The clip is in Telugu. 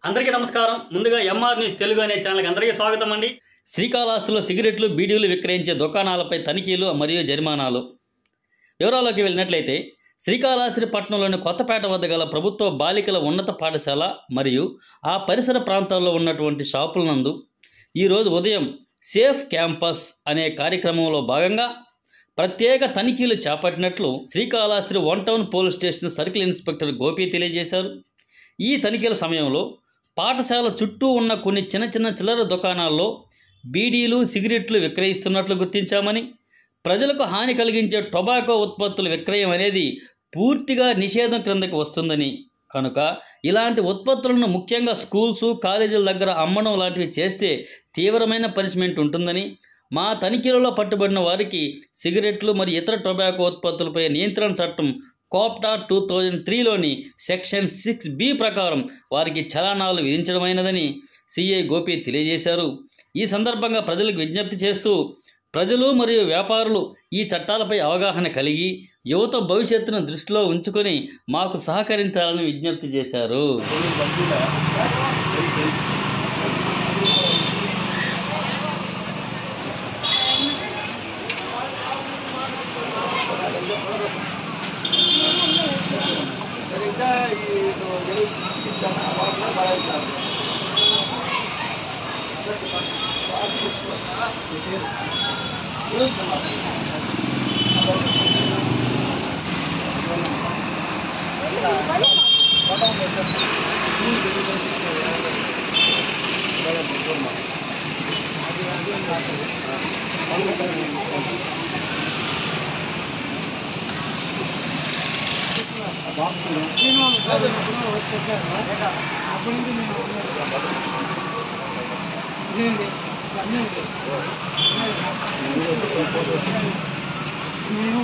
అందరికీ నమస్కారం. ముందుగా ఎంఆర్ న్యూస్ తెలుగు అనే ఛానల్కి అందరికీ స్వాగతం అండి. శ్రీకాళహస్తిలో సిగరెట్లు, బీడీలు విక్రయించే దుకాణాలపై తనిఖీలు మరియు జరిమానాలు. వివరాల్లోకి వెళ్ళినట్లయితే శ్రీకాళహస్తి పట్టణంలోని కొత్తపేట వద్ద గల ప్రభుత్వ బాలికల ఉన్నత పాఠశాల మరియు ఆ పరిసర ప్రాంతాల్లో ఉన్నటువంటి షాపుల నందు ఈరోజు ఉదయం సేఫ్ క్యాంపస్ అనే కార్యక్రమంలో భాగంగా ప్రత్యేక తనిఖీలు చేపట్టినట్లు Srikalahasti 1 town police station circle inspector Gopi తెలియజేశారు. ఈ తనిఖీల సమయంలో పాఠశాల చుట్టూ ఉన్న కొన్ని చిన్న చిల్లర దుకాణాల్లో బీడీలు, సిగరెట్లు విక్రయిస్తున్నట్లు గుర్తించామని, ప్రజలకు హాని కలిగించే టొబాకో ఉత్పత్తుల విక్రయం అనేది పూర్తిగా నిషేధం క్రిందకి వస్తుందని, కనుక ఇలాంటి ఉత్పత్తులను ముఖ్యంగా స్కూల్స్, కాలేజీల దగ్గర అమ్మడం లాంటివి చేస్తే తీవ్రమైన పనిష్మెంట్ ఉంటుందని, మా తనిఖీలలో పట్టుబడిన వారికి సిగరెట్లు మరియు ఇతర టొబాకో ఉత్పత్తులపై నియంత్రణ చట్టం కోప్టా 2003లోని సెక్షన్ 6B ప్రకారం వారికి చలానాలు విధించడమైనదని సిఐ గోపి తెలియజేశారు. ఈ సందర్భంగా ప్రజలకు విజ్ఞప్తి చేస్తూ ప్రజలు మరియు వ్యాపారులు ఈ చట్టాలపై అవగాహన కలిగి యువత భవిష్యత్తును దృష్టిలో ఉంచుకొని మాకు సహకరించాలని విజ్ఞప్తి చేశారు. నేను